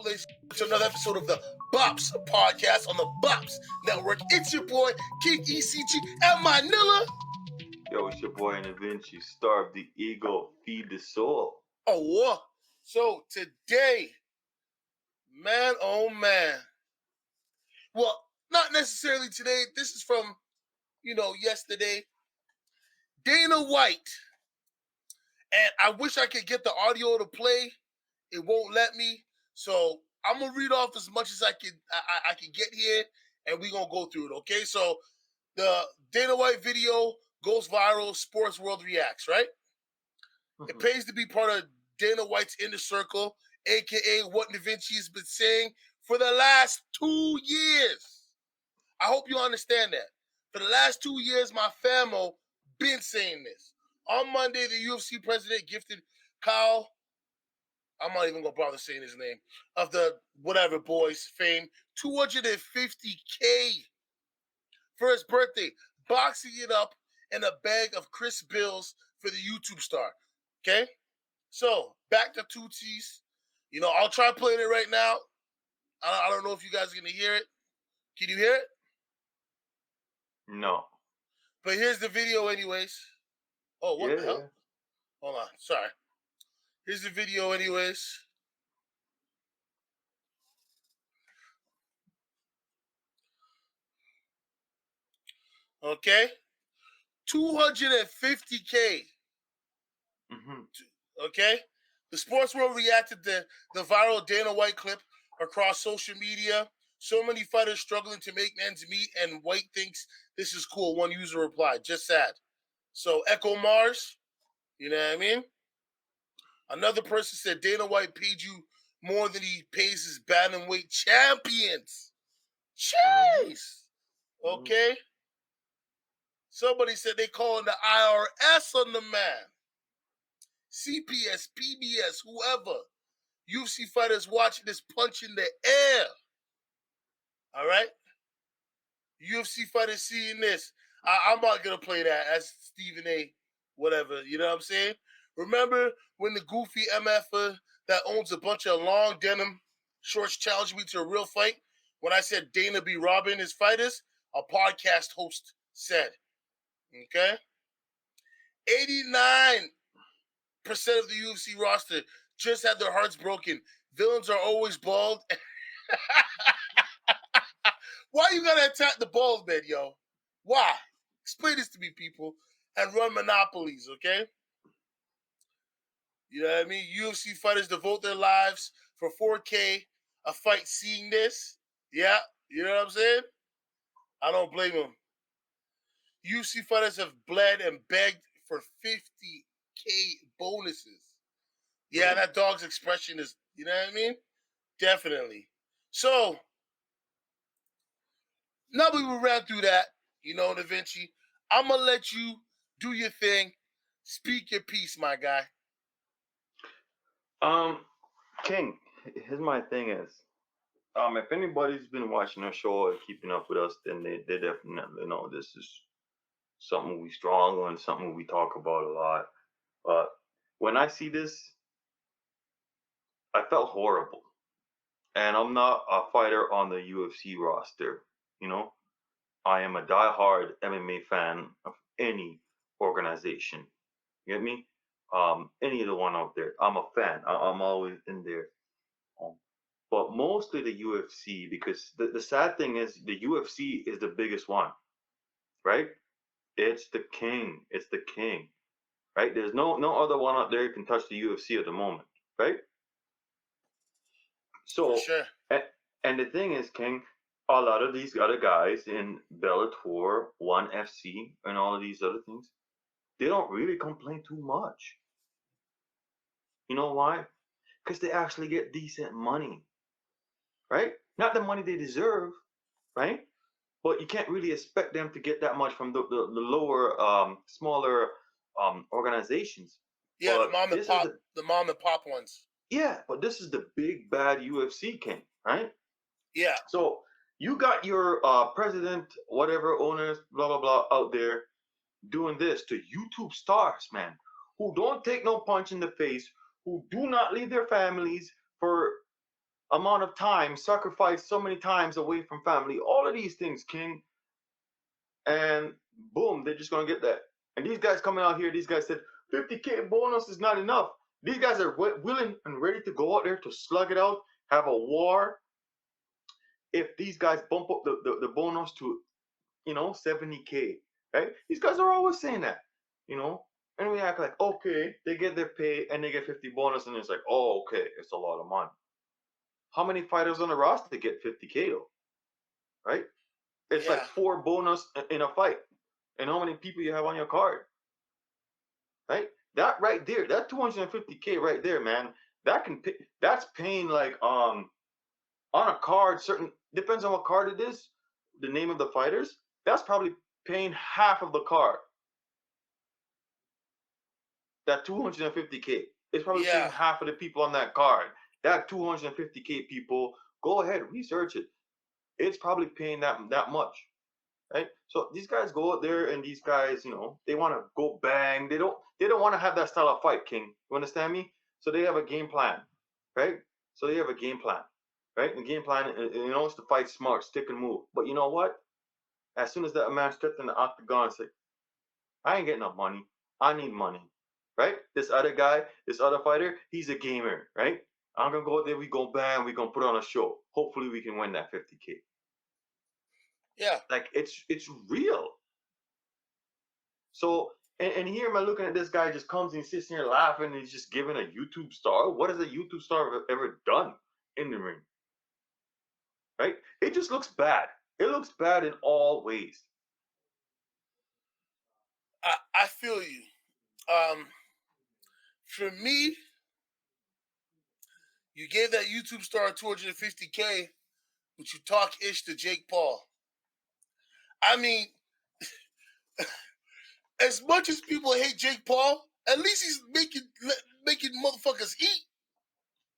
up, ladies? It's another episode of the Bops Podcast on the Bops Network. It's your boy, King ECG, and my Nilla. Yo, it's your boy Vinci. Starve the ego, feed the soul. Oh, what? So today, man, oh man. Well, not necessarily today. This is from, yesterday. Dana White. And I wish I could get the audio to play. It won't let me. So I'm gonna read off as much as I can get here, and we're gonna go through it. Okay. So the Dana White video goes viral. Sports World reacts. Right. It pays to be part of Dana White's inner circle, aka what Da Vinci has been saying for the last 2 years. I hope you understand that. For the last 2 years, my famo been saying this. On Monday, the UFC president gifted Kyle, I'm not even gonna bother saying his name, of the whatever boys fame, $250K for his birthday, boxing it up in a bag of crisp bills for the YouTube star. Okay? So back to Tootsies. I'll try playing it right now. I don't know if you guys are gonna hear it. Can you hear it? No. But here's the video anyways. Oh, what the hell? Yeah. Hold on. Sorry. Here's the video anyways. Okay? $250K. Mm-hmm. Okay? The sports world reacted to the viral Dana White clip across social media. So many fighters struggling to make ends meet, and White thinks this is cool. One user replied, just sad. So Echo Mars, you know what I mean? Another person said Dana White paid you more than he pays his bantamweight champions. Jeez. Okay. Somebody said they calling the IRS on the man. CPS, PBS, whoever. UFC fighters watching this punch in the air. All right? UFC fighters seeing this. I'm not going to play that as Stephen A. whatever. You know what I'm saying? Remember when the goofy MFer that owns a bunch of long denim shorts challenged me to a real fight? When I said Dana be robbing his fighters, a podcast host said. Okay? 89% of the UFC roster just had their hearts broken. Villains are always bald. Why you gotta attack the bald man, yo? Why? Explain this to me, people. And run monopolies, okay? You know what I mean? UFC fighters devote their lives for 4K a fight seeing this. Yeah, you know what I'm saying? I don't blame them. UFC fighters have bled and begged for 50K bonuses. Yeah, that dog's expression is, you know what I mean? Definitely. So, now we will ran through that, Da Vinci. I'm going to let you do your thing. Speak your piece, my guy. King, here's my thing is, if anybody's been watching our show or keeping up with us, then they definitely know this is something we strong on, something we talk about a lot. But when I see this, I felt horrible. And I'm not a fighter on the UFC roster, you know? I am a diehard MMA fan of any organization. You get me? Any of the one out there. I'm a fan. I'm always in there. But mostly the UFC, because the sad thing is the UFC is the biggest one, right? It's the king. It's the king, right? There's no other one out there can touch the UFC at the moment, right? So, For sure. and the thing is, King, a lot of these other guys in Bellator, ONE FC, and all of these other things, they don't really complain too much. You know why? Because they actually get decent money, right? Not the money they deserve, right? But you can't really expect them to get that much from the lower, smaller organizations. Yeah, But the mom and pop ones. Yeah, but this is the big bad UFC, King, right? Yeah. So you got your president, whatever owners, blah blah blah, out there doing this to YouTube stars, man, who don't take no punch in the face, who do not leave their families for amount of time, sacrificed so many times away from family, all of these things, King, and boom, they're just gonna get that. And these guys coming out here, these guys said 50K bonus is not enough. These guys are willing and ready to go out there to slug it out, have a war. If these guys bump up the bonus to 70K, right? These guys are always saying that, you know, and we act like, okay, they get their pay and they get 50 bonus, and it's like, oh, okay, it's a lot of money. How many fighters on the roster get 50K though, right? It's Yeah, like 4 bonus in a fight, and how many people you have on your card, right? That right there, that 250K right there, man, that can pay, that's paying like on a card, certain depends on what card it is, the name of the fighters, that's probably paying half of the card. That 250K is probably paying yeah, half of the people on that card. That 250K people, go ahead, research it. It's probably paying that much, right? So these guys go out there and these guys, they want to go bang. They don't want to have that style of fight, King. You understand me? So they have a game plan, right? So they have a game plan, right? The game plan, is to fight smart, stick and move. But you know what? As soon as that man stepped in the octagon, it's like, I ain't getting no money. I need money, right? This other guy, this other fighter, he's a gamer, right? I'm gonna go out there. We go bang. We gonna put on a show. Hopefully, we can win that 50K. yeah. Like it's real. So and here am I looking at this guy just comes and sits here laughing and he's just giving a YouTube star. What has a YouTube star ever done in the ring? Right? It just looks bad. It looks bad in all ways. I feel you. Um, for me, you gave that YouTube star 250K, but you talk ish to Jake Paul. I mean, as much as people hate Jake Paul, at least he's making motherfuckers eat.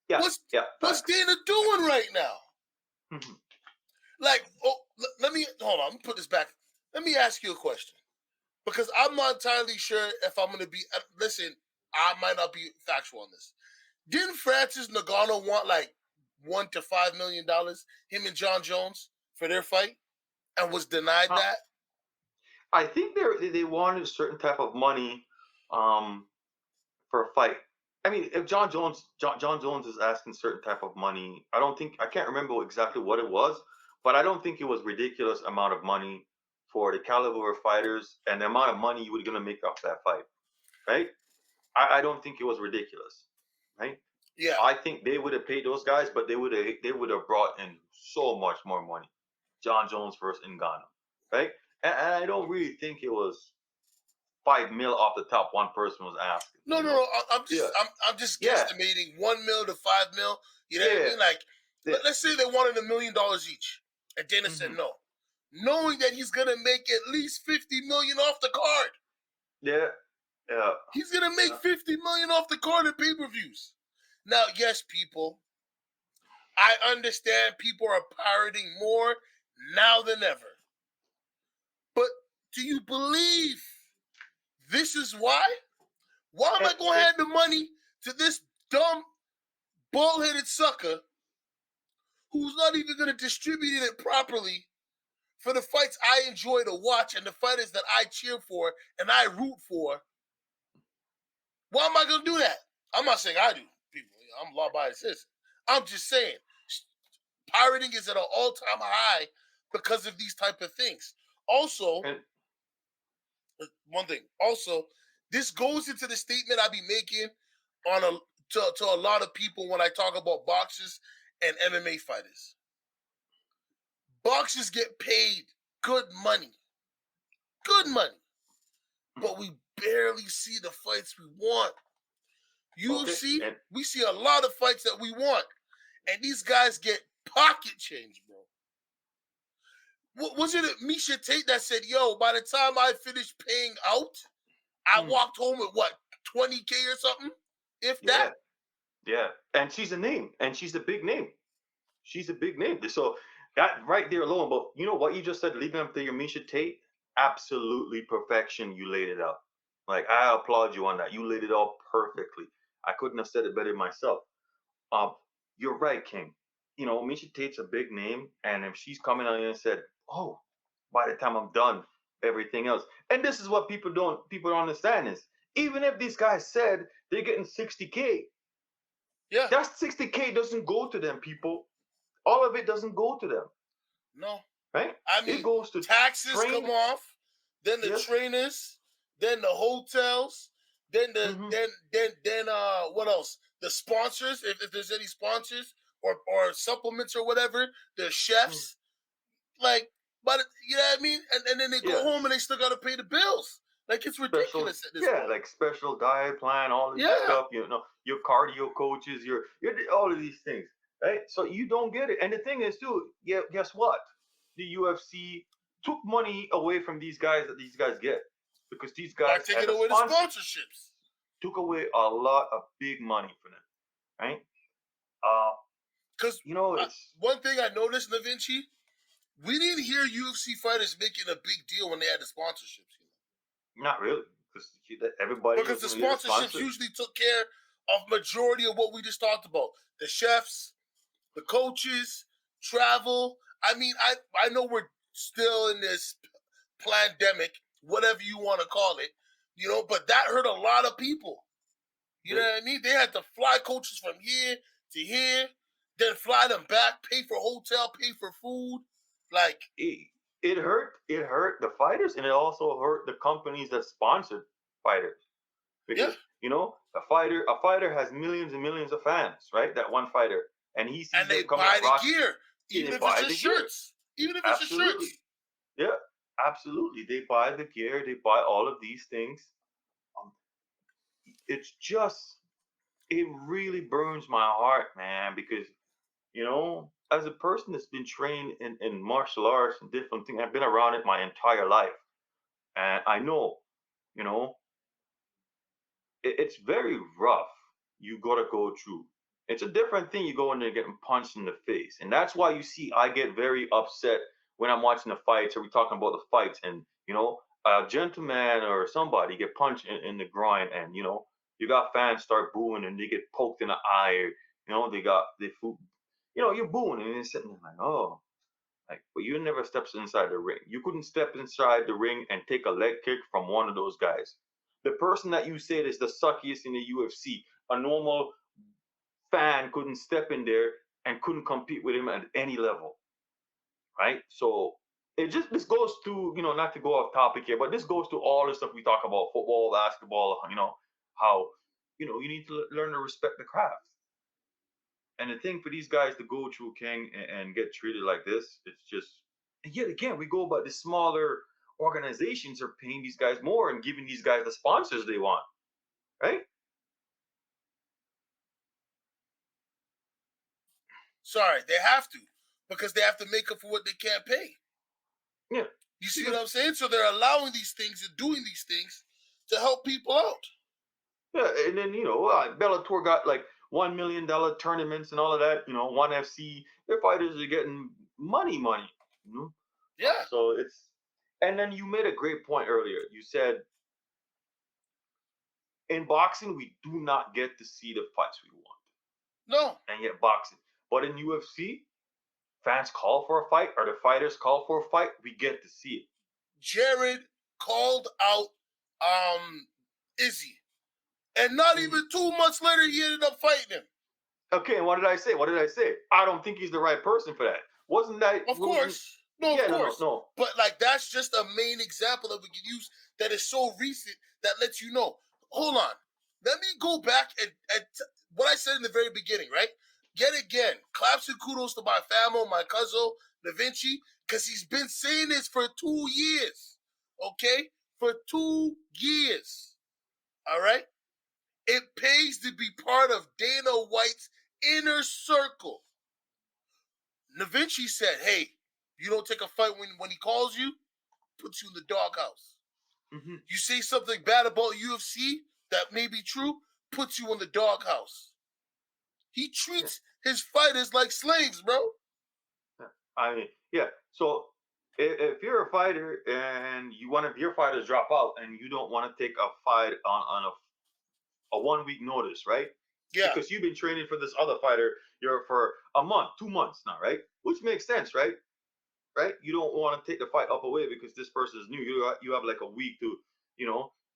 Yeah, What's yeah, what's facts. Dana doing right now? Mhm. Like, oh, let me hold on. Let me put this back. Let me ask you a question because I'm not entirely sure if I'm going to be. Listen, I might not be factual on this. Didn't Francis Ngannou want like $1 to $5 million? Him and John Jones for their fight, and was denied Uh, that. I think they wanted a certain type of money, um, for a fight. I mean, if John Jones is asking certain type of money, I can't remember exactly what it was, but I don't think it was ridiculous amount of money for the caliber of fighters and the amount of money you were gonna make off that fight, right? I don't think it was ridiculous, right? Yeah, I think they would have paid those guys, but they would have brought in so much more money. John Jones versus Ngannou, right? And I don't really think it was 5 mil off the top. One person was asking, no, no, no. I'm Yeah, just, I'm just yeah, guesstimating 1 mil to 5 mil. You know what I yeah, mean? Like, yeah. let's say they wanted $1 million each, and Dana said Hmm. no, knowing that he's gonna make at least 50 million off the card. Yeah, yeah, He's gonna make yeah. 50 million off the card in pay-per-views. Now, yes, people, I understand people are pirating more now than ever. But do you believe this is why? Why am And, I going to and hand the money to this dumb, bald-headed sucker who's not even going to distribute it properly for the fights I enjoy to watch and the fighters that I cheer for and I root for? Why am I going to do that? I'm not saying I do, people. I'm law-abiding citizen. I'm just saying pirating is at an all-time high because of these type of things. Also, and one thing. Also, this goes into the statement I be making on to a lot of people when I talk about boxers and MMA fighters. Boxers get paid good money, but we barely see the fights we want. okay, UFC, and we see a lot of fights that we want, and these guys get pocket change, bro. Was it Misha Tate that said, "Yo, by the time I finished paying out, I mm, walked home with what 20K or something, if that." yeah, yeah, and she's a name, and she's a big name. She's a big name. So that right there alone, but you know what you just said, leaving up to your Misha Tate, absolutely perfection. You laid it out. Like I applaud you on that. You laid it out perfectly. I couldn't have said it better myself. Um, you're right, King. Misha Tate's a big name, and if she's coming on here and said, "Oh, by the time I'm done, everything else," and this is what people don't understand is even if these guys said they're getting 60K, Yeah. that 60K doesn't go to them, people. All of it doesn't go to them, No. right? I It mean, goes to taxes come train. off, then the Yes. trainers, then the hotels, then Hmm. what else? The sponsors, if there's any sponsors or supplements or whatever, the chefs, like, but you know what I mean? And then they go home and Yes. they still gotta pay the bills. Like it's Special, ridiculous at this yeah, point. like special diet plan, all of these Yeah. stuff. Your cardio coaches, your all of these things, right? So you don't get it. And the thing is, too, yeah, guess what? The UFC took money away from these guys that these guys get because these By guys had taking a away the sponsor, sponsorships. took away a lot of big money from them, right? Uh, Because it's one thing I noticed, Da Vinci, we didn't hear UFC fighters making a big deal when they had the sponsorships. not really because everybody Because was the going to get a sponsorships sponsor. usually took care of majority of what we just talked about. The chefs, the coaches, travel. I mean, I know we're still in this pandemic, whatever you want to call it, but that hurt a lot of people. You know what I mean? They had to fly coaches from here to here, then fly them back, pay for hotel, pay for food. Like, It hurt the fighters, and it also hurt the companies that sponsored fighters yeah. because a fighter has millions and millions of fans, right? That one fighter, and he sees And they them coming buy the across, gear, and even they if it's buy just the gear. shirts. Even if it's just Absolutely, shirts. yeah, absolutely. They buy the gear, they buy all of these things. Um, it's just, it really burns my heart, man, because as a person that's been trained in martial arts and different things, I've been around it my entire life. And I know, you know, it's very rough. You gotta go through. It's a different thing. You go in there getting punched in the face, and that's why you see I get very upset when I'm watching the fights or we talking about the fights, and a gentleman or somebody get punched in the groin, and you got fans start booing and they get poked in the eye, or they got they food, you're booing and you're sitting there like, oh, like, but you never steps inside the ring. You couldn't step inside the ring and take a leg kick from one of those guys. The person that you said is the suckiest in the UFC, a normal fan couldn't step in there and couldn't compete with him at any level, right? So this goes to, not to go off topic here, but this goes to all the stuff we talk about: football, basketball. How you need to learn to respect the craft. And the thing for these guys to go through, King, and get treated like this, it's just, and yet again, we go about the smaller organizations are paying these guys more and giving these guys the sponsors they want, right? Sorry, they have to because they have to make up for what they can't pay. Yeah. You see what I'm saying? So they're allowing these things and doing these things to help people out. Yeah, and then Bellator got like $1 million tournaments and all of that. ONE FC, their fighters are getting money. You know, Yeah. so it's, and then you made a great point earlier. You said in boxing we do not get to see the fights we want, No. and yet boxing, but in UFC, fans call for a fight or the fighters call for a fight, we get to see it. Jared called out Izzy. And not even 2 months later, he ended up fighting him. Okay, and what did I say? I don't think he's the right person for that. Wasn't that? Of course. No, of course. No. But like that's just a main example that we can use that is so recent that lets you know. Hold on. Let me go back and what I said in the very beginning, right? Yet again, claps and kudos to my famo, my cousin, Da Vinci, because he's been saying this for 2 years. Okay? For 2 years. All right? It pays to be part of Dana White's inner circle. Da Vinci said, hey, you don't take a fight when he calls you, puts you in the doghouse. Mm-hmm. You say something bad about UFC that may be true, puts you in the doghouse. He treats his fighters like slaves, bro. I mean, yeah. So if you're a fighter and one of your fighters drop out and you don't want to take a fight on a 1 week notice, right? Yeah. Because you've been training for this other fighter, you're for a month, 2 months now, right? Which makes sense, right? Right? You don't want to take the fight up away because this person is new. You have like a week to,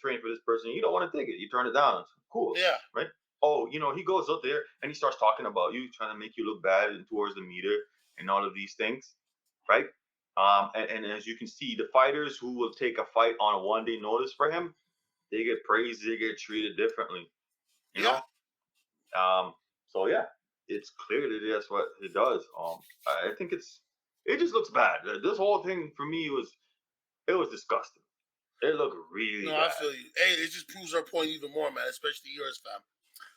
train for this person. You don't want to take it. You turn it down. Cool, Yeah. right? Oh, he goes up there and he starts talking about you, trying to make you look bad and towards the meter and all of these things, right? And as you can see, the fighters who will take a fight on a 1 day notice for him, they get praised, they get treated differently, you Yeah. know. So yeah, it's clear that that's what it does. I think it just looks bad. This whole thing for me was disgusting. It looked really No, I bad. feel you. Hey, it just proves our point even more, man, especially yours, fam.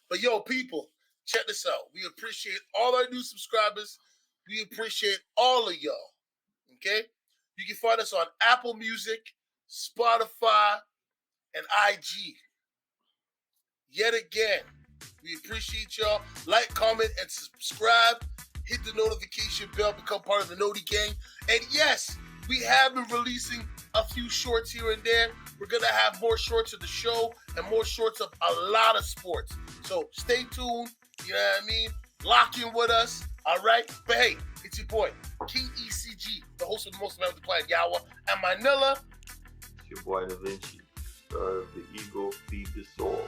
But yo, people, check this out. We appreciate all our new subscribers. We appreciate all of y'all. Okay? You can find us on Apple Music, Spotify, and IG. Yet again, we appreciate y'all. Like, comment, and subscribe. Hit the notification bell, become part of the Noti Gang. And yes, we have been releasing a few shorts here and there. We're going to have more shorts of the show and more shorts of a lot of sports. So stay tuned. You know what I mean? Lock in with us. All right? But hey, it's your boy, King ECG, the host of the most amount of the planet, Yawa, and Manila. It's your boy Da Vinci. The ego feed the soul.